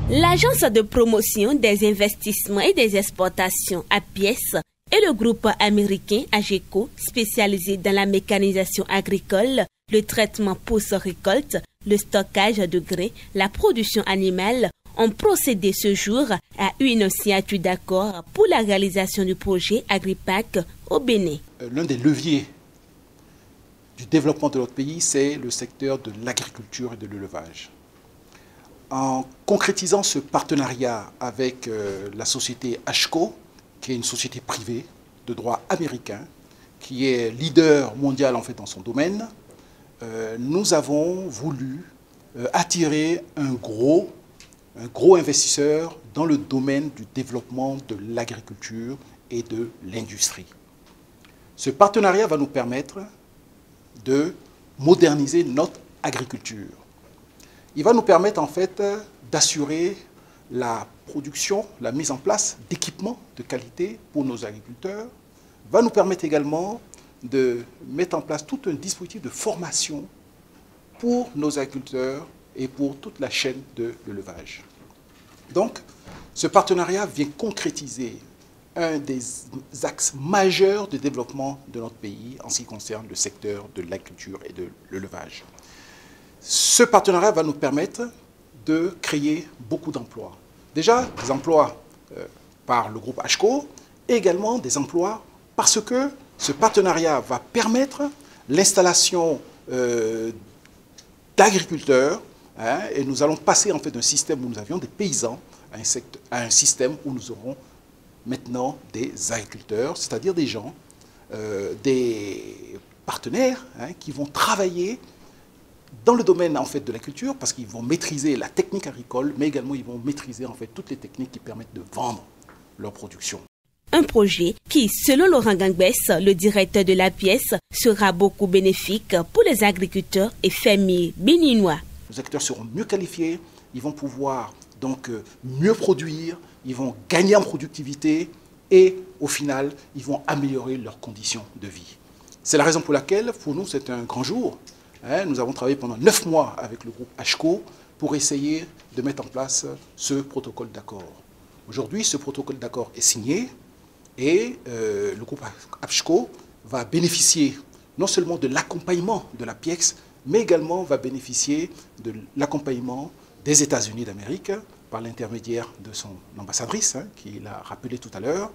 L'agence de promotion des investissements et des exportations APIES et le groupe américain AGECO, spécialisé dans la mécanisation agricole, le traitement post-récolte, le stockage de grains, la production animale, ont procédé ce jour à une signature d'accord pour la réalisation du projet Agripac au Bénin. L'un des leviers du développement de notre pays, c'est le secteur de l'agriculture et de l'élevage. En concrétisant ce partenariat avec la société AGECO, qui est une société privée de droit américain, qui est leader mondial en fait dans son domaine, nous avons voulu attirer un gros investisseur dans le domaine du développement de l'agriculture et de l'industrie. Ce partenariat va nous permettre de moderniser notre agriculture. Il va nous permettre en fait d'assurer la production, la mise en place d'équipements de qualité pour nos agriculteurs, va nous permettre également de mettre en place tout un dispositif de formation pour nos agriculteurs et pour toute la chaîne de l'élevage. Donc, ce partenariat vient concrétiser un des axes majeurs de développement de notre pays en ce qui concerne le secteur de l'agriculture et de l'élevage. Ce partenariat va nous permettre de créer beaucoup d'emplois. Déjà, des emplois par le groupe AGECO, et également des emplois parce que ce partenariat va permettre l'installation d'agriculteurs, et nous allons passer en fait d'un système où nous avions des paysans à un système où nous aurons maintenant des agriculteurs, c'est-à-dire des gens, des partenaires qui vont travailler dans le domaine en fait, de la culture, parce qu'ils vont maîtriser la technique agricole, mais également ils vont maîtriser en fait, toutes les techniques qui permettent de vendre leur production. Un projet qui, selon Laurent Gangbès, le directeur de l'APIES, sera beaucoup bénéfique pour les agriculteurs et fermiers béninois. Les agriculteurs seront mieux qualifiés, ils vont pouvoir donc mieux produire, ils vont gagner en productivité et au final, ils vont améliorer leurs conditions de vie. C'est la raison pour laquelle, pour nous, c'est un grand jour. Nous avons travaillé pendant 9 mois avec le groupe AGECO pour essayer de mettre en place ce protocole d'accord. Aujourd'hui, ce protocole d'accord est signé et le groupe AGECO va bénéficier non seulement de l'accompagnement de l'APIEX, mais également va bénéficier de l'accompagnement des États-Unis d'Amérique par l'intermédiaire de son ambassadrice, qui l'a rappelé tout à l'heure,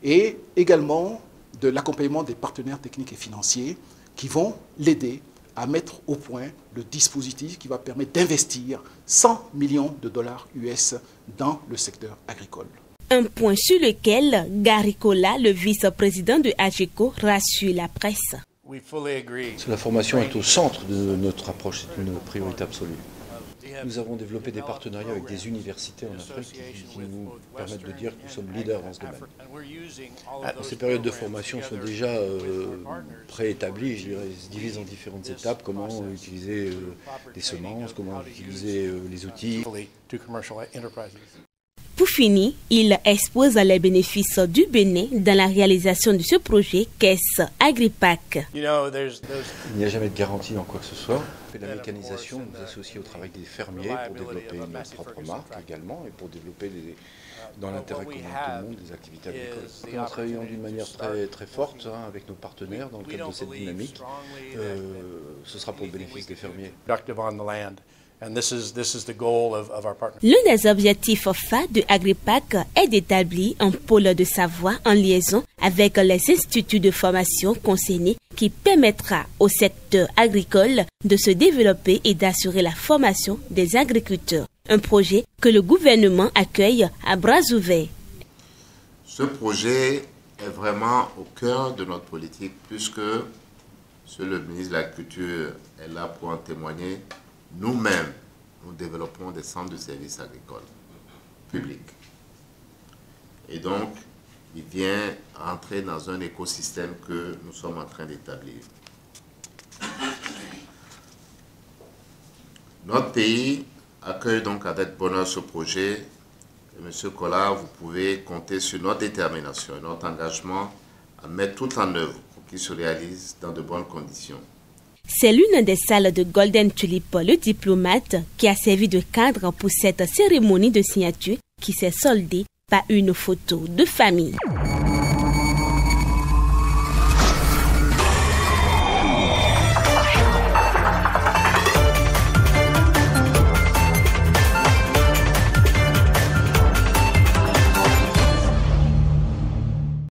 et également de l'accompagnement des partenaires techniques et financiers qui vont l'aider à mettre au point le dispositif qui va permettre d'investir 100 millions de dollars US dans le secteur agricole. Un point sur lequel Gary Kola, le vice-président de AGECO, rassure la presse. La formation est au centre de notre approche, c'est une priorité absolue. Nous avons développé des partenariats avec des universités en Afrique qui nous permettent de dire que nous sommes leaders dans ce domaine. Ces périodes de formation sont déjà préétablies, je dirais, elles se divisent en différentes étapes, comment utiliser les semences, comment utiliser les outils. Pour finir, il expose les bénéfices du Bénin dans la réalisation de ce projet qu'est Agripac. Il n'y a jamais de garantie en quoi que ce soit. La mécanisation nous associe au travail des fermiers pour développer notre propre marque également et pour développer dans l'intérêt commun de tout le monde des activités agricoles. Nous travaillons d'une manière très forte avec nos partenaires dans le cadre de cette dynamique. Ce sera pour le bénéfice des fermiers. L'un des objectifs phares de Agripac est d'établir un pôle de savoir en liaison avec les instituts de formation concernés qui permettra au secteur agricole de se développer et d'assurer la formation des agriculteurs. Un projet que le gouvernement accueille à bras ouverts. Ce projet est vraiment au cœur de notre politique puisque le ministre de l'Agriculture est là pour en témoigner. Nous-mêmes, nous développons des centres de services agricoles publics. Et donc, il vient entrer dans un écosystème que nous sommes en train d'établir. Notre pays accueille donc avec bonheur ce projet. Et Monsieur Collard, vous pouvez compter sur notre détermination et notre engagement à mettre tout en œuvre pour qu'il se réalise dans de bonnes conditions. C'est l'une des salles de Golden Tulip, le diplomate, qui a servi de cadre pour cette cérémonie de signature qui s'est soldée par une photo de famille.